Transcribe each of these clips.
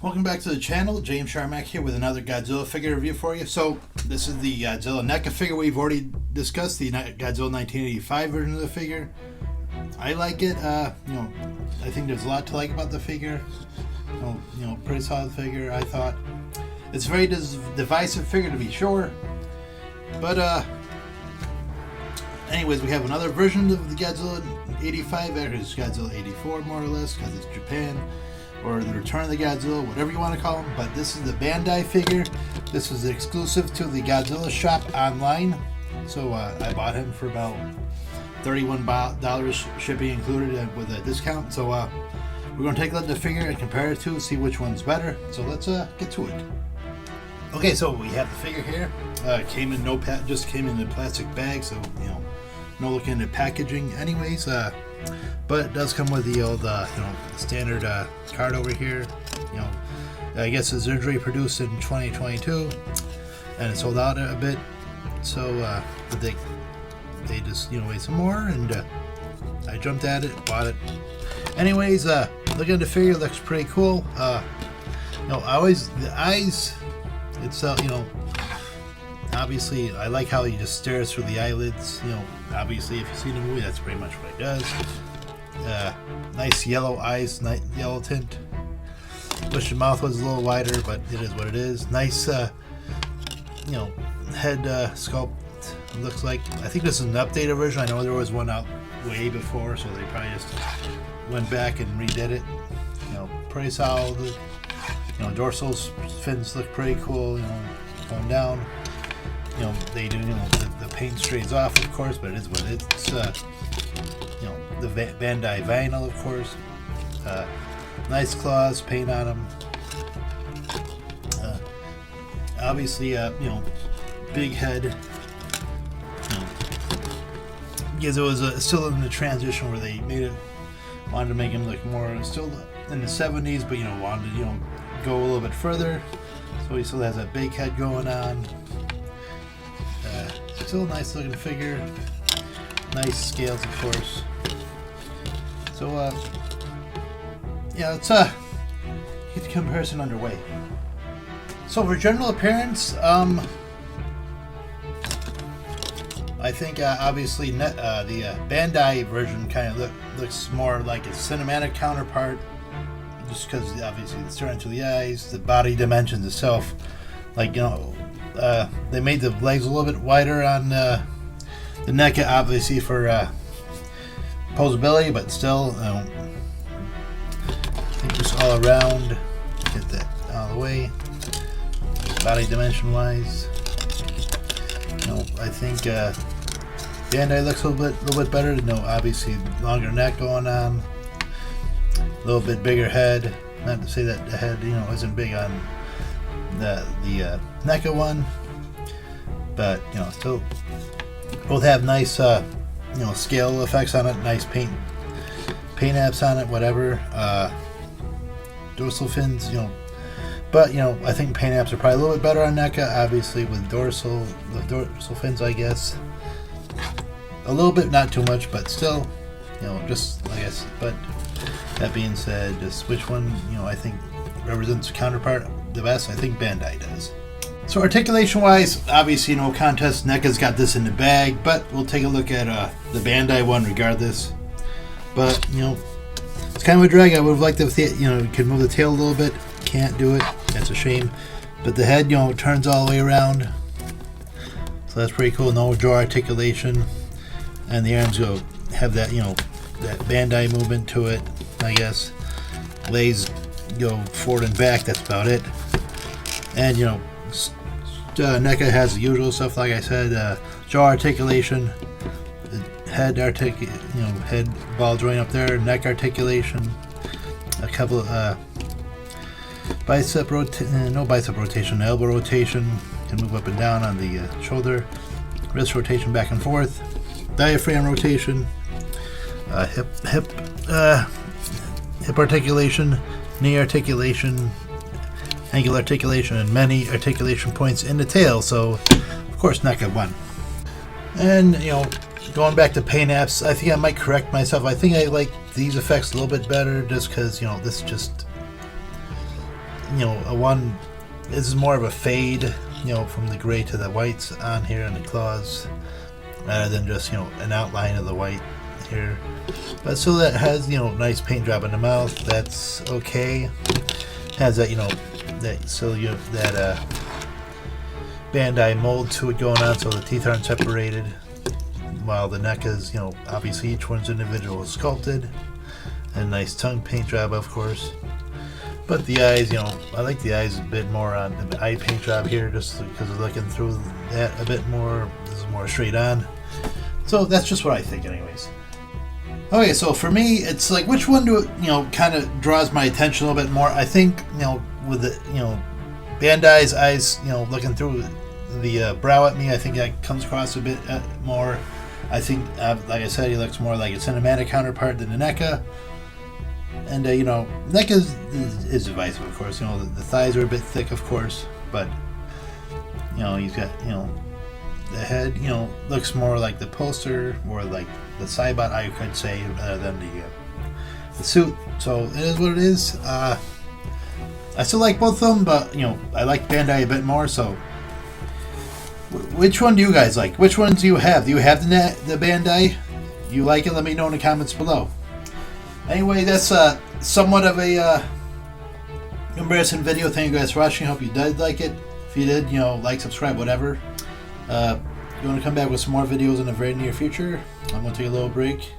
Welcome back to the channel. James Sharmack here with another Godzilla figure review for you. So this is the Godzilla NECA figure we've already discussed, the Godzilla 1985 version of the figure. I like it. I think there's a lot to like about the figure. Pretty solid figure. I thought it's a very divisive figure to be sure, but anyways, we have another version of the Godzilla 85. It's Godzilla 84 more or less because it's Japan. Or the Return of the Godzilla, whatever you want to call them. But this is the Bandai figure. This was exclusive to the Godzilla shop online. So I bought him for about $31 shipping included with a discount. So we're going to take a look at the figure and compare it to see which one's better. So let's get to it. Okay, so we have the figure here. Came in just came in a plastic bag, so no looking at packaging. Anyways, but it does come with the old, standard card over here. I guess it's originally produced in 2022, and it sold out a bit. So, but they just wait some more, and I jumped at it, bought it. Anyways, looking at the figure, it looks pretty cool. The eyes itself, obviously I like how he just stares through the eyelids. Obviously if you've seen the movie, that's pretty much what he does. Nice yellow eyes, nice yellow tint. Wish the mouth was a little wider, but it is what it is. Nice head sculpt. Looks like, I think this is an updated version. I know there was one out way before, so they probably just went back and redid it. Pretty solid. Dorsal fins look pretty cool. Going down. They do. The paint strays off, of course, but it is what it's. The Bandai vinyl, of course. Nice claws, paint on them. Obviously, big head. Because it was still in the transition where they wanted to make him look more still in the 70s, but wanted to go a little bit further. So he still has that big head going on. Still a nice looking figure. Nice scales, of course. So, let's get the comparison underway. So for general appearance, I think obviously the Bandai version kind of looks more like its cinematic counterpart, just because obviously it's starting to the eyes, the body dimensions itself. Like they made the legs a little bit wider on the NECA, obviously for posability, but still, I think just all around, get that out of the way, body dimension wise. I think Bandai looks a little bit better. Obviously longer neck going on, a little bit bigger head. Not to say that the head, isn't big on the NECA one, but still both have nice scale effects on it, nice paint apps on it, whatever. Dorsal fins, but I think paint apps are probably a little bit better on NECA, obviously with dorsal fins, I guess. A little bit, not too much, but still, just I guess. But that being said, just which one I think represents the counterpart the best? I think Bandai does. So articulation wise, obviously no contest, NECA's got this in the bag, but we'll take a look at the Bandai one regardless. But it's kind of a drag. I would have liked if you could move the tail a little bit. Can't do it. That's a shame. But the head turns all the way around, so that's pretty cool. No jaw articulation, and the arms have that that Bandai movement to it, I guess. Legs go forward and back. That's about it. And NECA has the usual stuff, like I said, jaw articulation, head head ball joint up there, neck articulation, a couple of no bicep rotation, elbow rotation, can move up and down on the shoulder, wrist rotation back and forth, diaphragm rotation, hip articulation, knee articulation, ankle articulation, and many articulation points in the tail. So of course NECA won. And going back to paint apps, I think I might correct myself. I think I like these effects a little bit better, just because this just you know, this is more of a fade, you know, from the gray to the whites on here in the claws, rather than just, you know, an outline of the white here. But so that has, you know, nice paint job in the mouth. That's okay. Has that, you know, that Bandai mold to it going on, so the teeth aren't separated. While the NECA's, you know, obviously each one's individual sculpted, and nice tongue paint job, of course. But the eyes, you know, I like the eyes a bit more on the eye paint job here, just because of looking through that a bit more. This is more straight on. So that's just what I think, anyways. Okay, so for me, it's like, which one do, you know, kind of draws my attention a little bit more? I think, you know, with the, you know, Bandai's eyes, you know, looking through the brow at me, I think that comes across a bit more. I think, like I said, he looks more like a cinematic counterpart than the NECA. And, you know, NECA is divisive, of course. You know, the thighs are a bit thick, of course. But, you know, he's got, you know, the head, you know, looks more like the poster, or like the Cybot, I could say, rather than the suit. So it is what it is. I still like both of them, but, you know, I like Bandai a bit more, so... Which one do you guys like? Which ones do you have? Do you have the Bandai? You like it? Let me know in the comments below. Anyway, that's somewhat of a embarrassing video. Thank you guys for watching. Hope you did like it. If you did, you know, like, subscribe, whatever. You want to come back with some more videos in the very near future. I'm going to take a little break.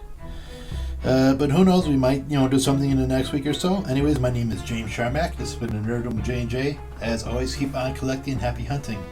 But who knows, we might, you know, do something in the next week or so. Anyways, my name is James Sharmack. This has been the Nerdum with J&J. As always, keep on collecting. Happy hunting.